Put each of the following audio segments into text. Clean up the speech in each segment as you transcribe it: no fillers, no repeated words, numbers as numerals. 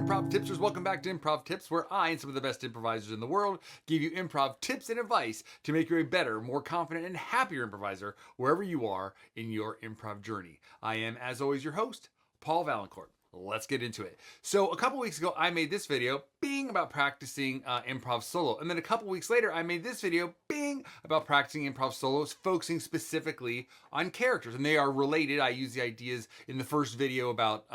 Improv Tipsters, welcome back to Improv Tips, where I and some of the best improvisers in the world give you improv tips and advice to make you a better, more confident, and happier improviser wherever you are in your improv journey. I am, as always, your host, Paul Vaillancourt. Let's get into it. So a couple weeks ago, I made this video, about practicing improv solo. And then a couple weeks later, I made this video, about practicing improv solos, focusing specifically on characters. And they are related. I use the ideas in the first video about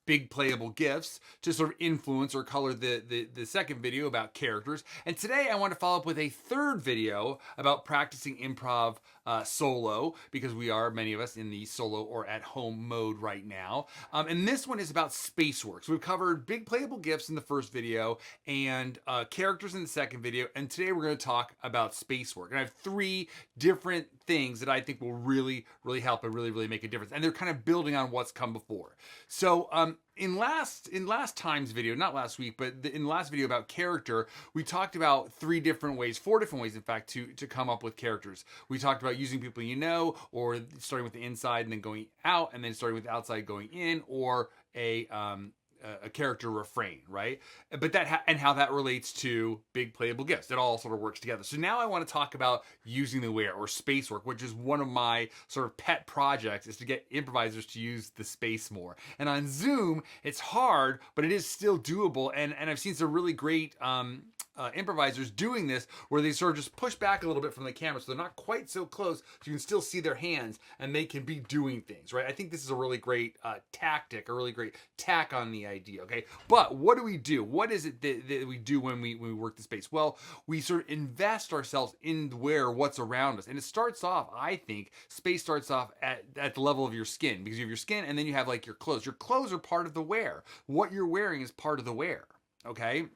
big playable gifts to sort of influence or color the second video about characters. And today I want to follow up with a third video about practicing improv solo, because we are, many of us, in the solo or at home mode right now. And this one is about space work. So we've covered big playable gifts in the first video and characters in the second video. And today we're going to talk about space work. And I have three different things that I think will really help and really make a difference. And they're kind of building on what's come before. So in last time's video, not last week, but in the last video about character, we talked about four different ways, in fact, to come up with characters. We talked about using people you know, or starting with the inside and then going out, and then starting with the outside going in, or a character refrain, right? But and how that relates to big playable gifts. It all sort of works together. So now I want to talk about using the where, or space work, which is one of my sort of pet projects, is to get improvisers to use the space more. And on Zoom, it's hard, but it is still doable. And I've seen some really great improvisers doing this, where they sort of just push back a little bit from the camera, so they're not quite so close, so you can still see their hands and they can be doing things, right? I think this is a really great tactic, a really great tack on the idea, okay? But what do we do? What is it that we do when we work the space? Well, we sort of invest ourselves in what's around us. And it starts off, I think, space starts off at the level of your skin, because you have your skin and then you have like your clothes. Your clothes are part of the wear. What you're wearing is part of the wear, okay?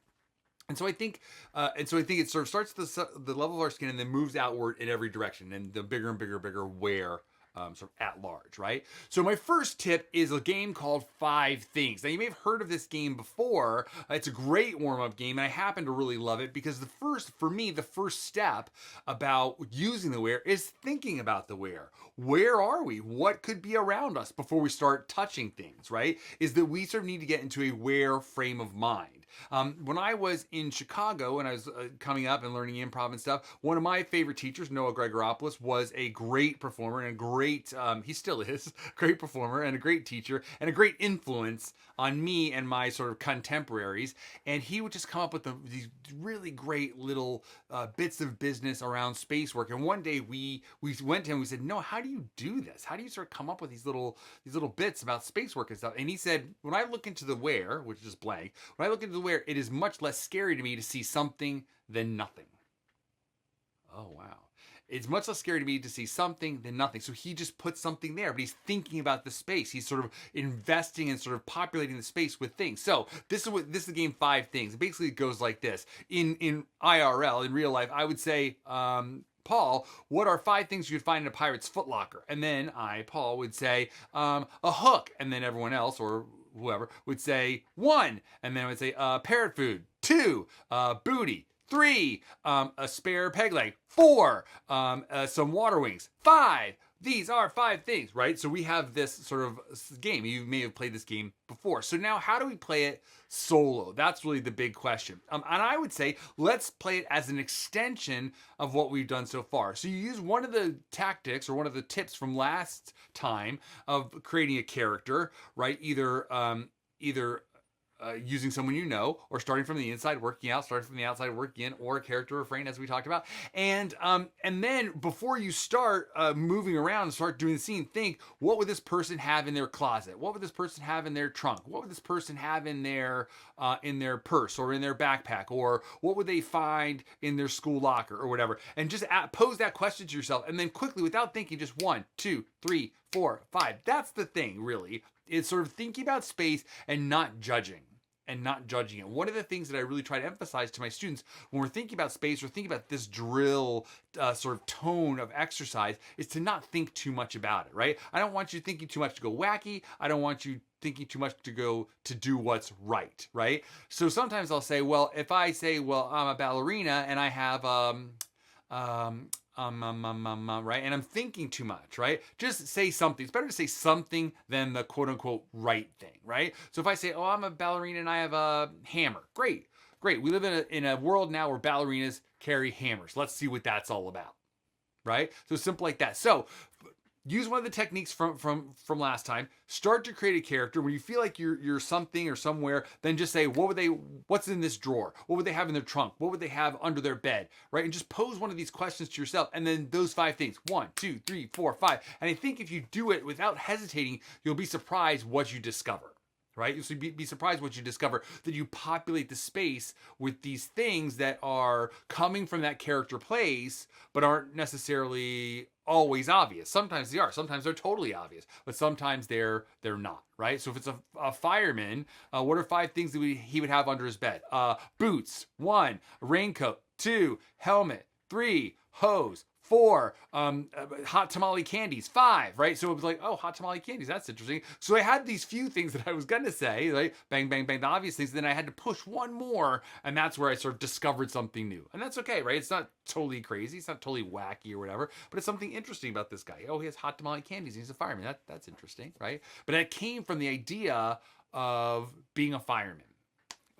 And so I think it sort of starts at the level of our skin and then moves outward in every direction, and the bigger and bigger wear sort of at large, right? So my first tip is a game called 5 Things. Now you may have heard of this game before. It's a great warm-up game, and I happen to really love it because for me, the first step about using the where is thinking about the where. Where are we? What could be around us before we start touching things, right? Is that we sort of need to get into a where frame of mind. When I was in Chicago and I was coming up and learning improv and stuff, one of my favorite teachers, Noah Gregoropoulos, was a great performer and he still is, great performer and a great teacher and a great influence on me and my sort of contemporaries. And he would just come up with these really great little bits of business around space work. And one day we went to him and we said, no, how do you do this? How do you sort of come up with these little bits about space work and stuff? And he said, when I look into the where, which is just blank, when I look into the where, it is much less scary to me to see something than nothing. Oh, wow. It's much less scary to me to see something than nothing. So he just puts something there, but he's thinking about the space. He's sort of investing and sort of populating the space with things. So this is the game 5 Things. It basically goes like this. In IRL, in real life, I would say, Paul, what are 5 things you'd find in a pirate's footlocker? And then Paul, would say, a hook. And then everyone else, or whoever, would say 1. And then I would say, parrot food. 2, booty. 3, a spare peg leg. 4, some water wings. 5, these are 5 things, right? So we have this sort of game. You may have played this game before. So now how do we play it solo? That's really the big question. And I would say, let's play it as an extension of what we've done so far. So you use one of the tactics or one of the tips from last time of creating a character, right? Either using someone you know, or starting from the inside, working out, starting from the outside, working in, or a character refrain, as we talked about. And then before you start moving around and start doing the scene, think, what would this person have in their closet? What would this person have in their trunk? What would this person have in their purse or in their backpack? Or what would they find in their school locker or whatever? And just pose that question to yourself, and then quickly, without thinking, just 1, 2, 3, 4, 5. That's the thing, really. It's sort of thinking about space and not judging. It. One of the things that I really try to emphasize to my students when we're thinking about space or thinking about this drill sort of tone of exercise is to not think too much about it, right? I don't want you thinking too much to go wacky. I don't want you thinking too much to do what's right, right? So sometimes I'll say, well, if I say, well, I'm a ballerina and I have right? And I'm thinking too much, right? Just say something. It's better to say something than the quote unquote right thing, right? So if I say, oh, I'm a ballerina and I have a hammer, great. Great. We live in a world now where ballerinas carry hammers. Let's see what that's all about, right? So simple like that. So use one of the techniques from last time. Start to create a character. When you feel like you're something or somewhere, then just say, what's in this drawer? What would they have in their trunk? What would they have under their bed? Right? And just pose one of these questions to yourself. And then those 5 things. 1, 2, 3, 4, 5. And I think if you do it without hesitating, you'll be surprised what you discover. Right? You'll be surprised what you discover, that you populate the space with these things that are coming from that character place, but aren't necessarily always obvious. Sometimes they are. Sometimes they're totally obvious, but sometimes they're not. Right? So if it's a fireman, what are 5 things that he would have under his bed? Boots. 1, raincoat. 2, helmet. 3, hose. 4, hot tamale candies. 5, right? So it was like, oh, hot tamale candies, that's interesting. So I had these few things that I was gonna say, right? Bang, bang, bang, the obvious things. Then I had to push one more, and that's where I sort of discovered something new. And that's okay, right? It's not totally crazy, it's not totally wacky or whatever, but it's something interesting about this guy. Oh, he has hot tamale candies, he's a fireman. That's interesting, right? But that came from the idea of being a fireman.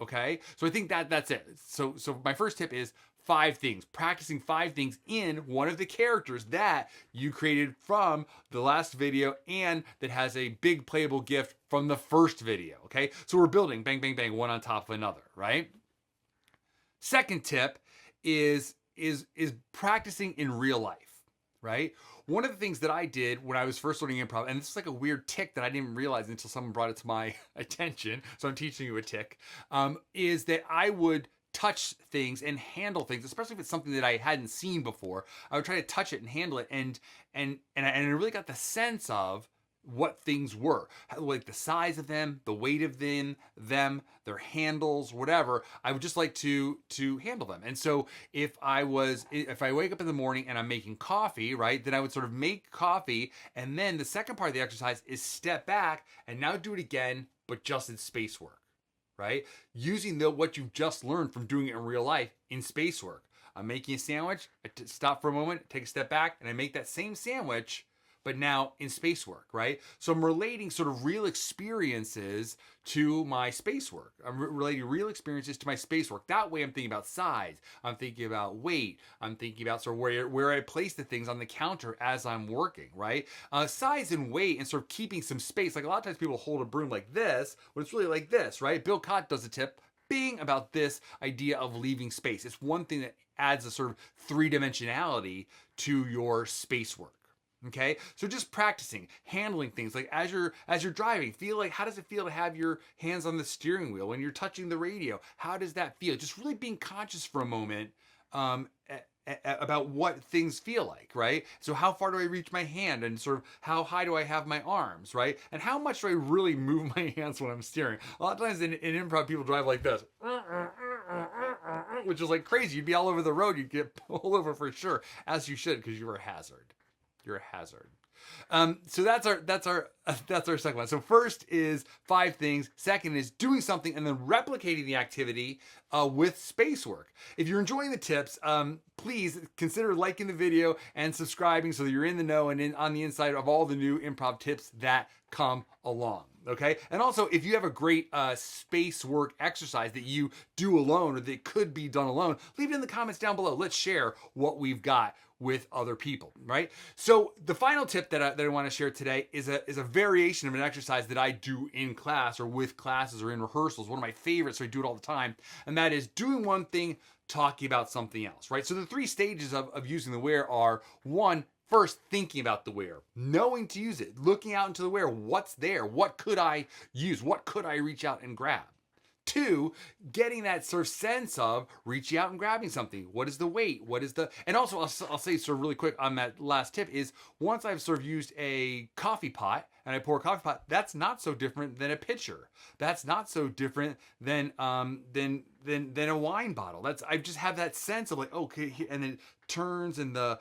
Okay? So I think that's it. So my first tip is 5 things, practicing 5 things in one of the characters that you created from the last video and that has a big playable gift from the first video, okay? So we're building bang, bang, bang, one on top of another, right? Second tip is practicing in real life, right? One of the things that I did when I was first learning improv, and this is like a weird tick that I didn't realize until someone brought it to my attention, so I'm teaching you a tick, is that I would touch things and handle things, especially if it's something that I hadn't seen before. I would try to touch it and handle it, and I really got the sense of what things were, like the size of them, the weight of them, their handles, whatever. I would just like to handle them. And so if I wake up in the morning and I'm making coffee, right, then I would sort of make coffee, and then the second part of the exercise is step back and now do it again, but just in space work. Right? Using what you've just learned from doing it in real life in space work. I'm making a sandwich, I stop for a moment, take a step back, and I make that same sandwich, but now in space work, right? So I'm relating sort of real experiences to my space work. I'm relating real experiences to my space work. That way I'm thinking about size, I'm thinking about weight, I'm thinking about sort of where I place the things on the counter as I'm working, right? Size and weight and sort of keeping some space. Like a lot of times people hold a broom like this, but it's really like this, right? Bill Chott does a tip being about this idea of leaving space. It's one thing that adds a sort of 3-dimensionality to your space work. Okay, so just practicing handling things, like as you're driving, feel like, how does it feel to have your hands on the steering wheel when you're touching the radio? How does that feel? Just really being conscious for a moment about what things feel like, right? So how far do I reach my hand, and sort of how high do I have my arms, right? And how much do I really move my hands when I'm steering? A lot of times in improv, people drive like this, which is like crazy. You'd be all over the road, you'd get pulled over for sure, as you should, because you're a hazard. You're a hazard. So that's our second one. So first is 5 things. Second is doing something and then replicating the activity with space work. If you're enjoying the tips, please consider liking the video and subscribing so that you're in the know and on the inside of all the new improv tips that come along. Okay. And also, if you have a great space work exercise that you do alone or that could be done alone, leave it in the comments down below. Let's share what we've got with other people, right? So the final tip that I want to share today is a variation of an exercise that I do in class or with classes or in rehearsals. One of my favorites, so I do it all the time, and that is doing one thing, talking about something else, right? So the 3 stages of using the where are: 1, first, thinking about the where, knowing to use it, looking out into the where, what's there, what could I use, what could I reach out and grab. 2, getting that sort of sense of reaching out and grabbing something. What is the weight? What is the, and also I'll say sort of really quick on that last tip is, once I've sort of used a coffee pot and I pour a coffee pot, that's not so different than a pitcher. That's not so different than a wine bottle. I just have that sense of like, okay, and then it turns and the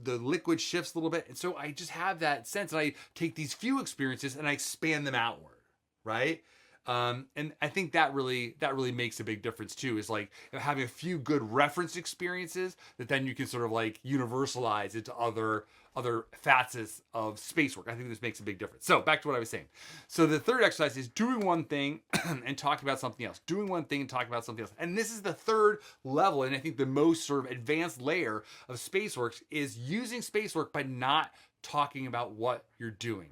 liquid shifts a little bit. And so I just have that sense, and I take these few experiences and I expand them outward, right? And I think that really makes a big difference too, is like having a few good reference experiences that then you can sort of like universalize into other facets of space work. I think this makes a big difference. So back to what I was saying. So the third exercise is doing one thing and talking about something else. Doing one thing and talking about something else. And this is the third level, and I think the most sort of advanced layer of spaceworks is using spacework by not talking about what you're doing.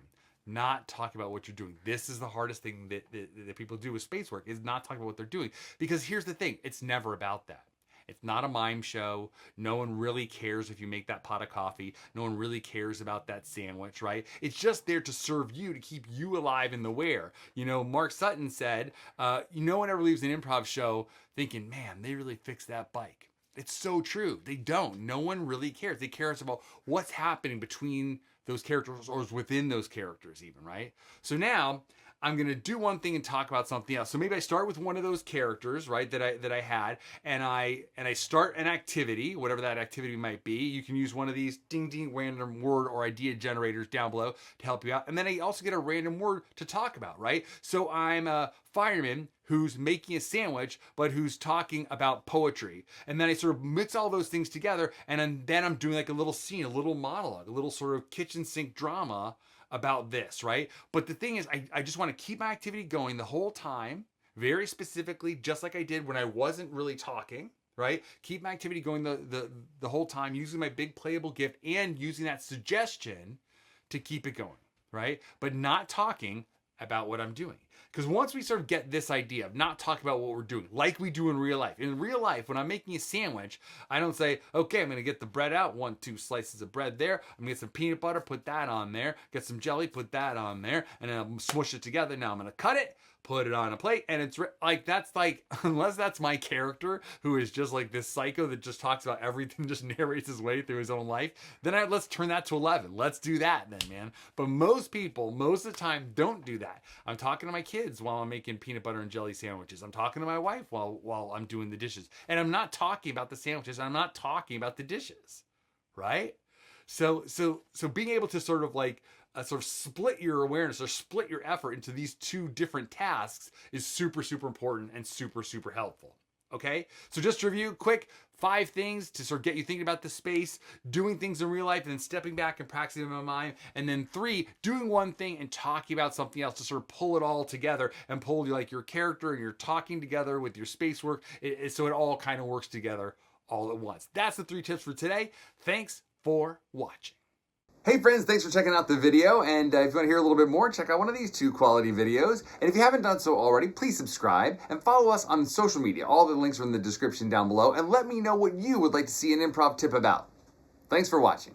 Not talking about what you're doing. This is the hardest thing that people do with spacework, is not talking about what they're doing. Because here's the thing, it's never about that. It's not a mime show. No one really cares if you make that pot of coffee. No one really cares about that sandwich, right? It's just there to serve you, to keep you alive in the where. You know, Mark Sutton said, no one ever leaves an improv show thinking, man, they really fixed that bike. It's so true. They don't. No one really cares. They care about what's happening between those characters or within those characters even, right? So now I'm going to do one thing and talk about something else. So maybe I start with one of those characters, right, that I had, and I start an activity, whatever that activity might be. You can use one of these ding ding random word or idea generators down below to help you out. And then I also get a random word to talk about, right? So I'm a fireman who's making a sandwich, but who's talking about poetry. And then I sort of mix all those things together, and then I'm doing like a little scene, a little monologue, a little sort of kitchen sink drama about this, right? But the thing is, I just want to keep my activity going the whole time, very specifically, just like I did when I wasn't really talking, right? Keep my activity going the whole time, using my big playable gift and using that suggestion to keep it going, right? But not talking about what I'm doing. Because once we sort of get this idea of not talking about what we're doing, like we do in real life. In real life, when I'm making a sandwich, I don't say, okay, I'm going to get the bread out, 1-2 slices of bread there. I'm going to get some peanut butter, put that on there. Get some jelly, put that on there. And then I'll smush it together. Now I'm going to cut it, put it on a plate. And it's like, that's like, unless that's my character, who is just like this psycho that just talks about everything, just narrates his way through his own life, then let's turn that to 11. Let's do that then, man. But most people, most of the time, don't do that. I'm talking to my kids while I'm making peanut butter and jelly sandwiches. I'm talking to my wife while I'm doing the dishes. And I'm not talking about the sandwiches. I'm not talking about the dishes, right? So being able to sort of like sort of split your awareness or split your effort into these two different tasks is super, super important and super, super helpful. Okay, so just to review quick, 5 things to sort of get you thinking about the space, doing things in real life, and then stepping back and practicing in my mind. And then 3, doing one thing and talking about something else to sort of pull it all together and pull like your character and you're talking together with your space work. So it all kind of works together all at once. That's the 3 tips for today. Thanks for watching. Hey friends, thanks for checking out the video, and if you want to hear a little bit more, check out one of these 2 quality videos. And if you haven't done so already, please subscribe and follow us on social media. All the links are in the description down below, and let me know what you would like to see an improv tip about. Thanks for watching.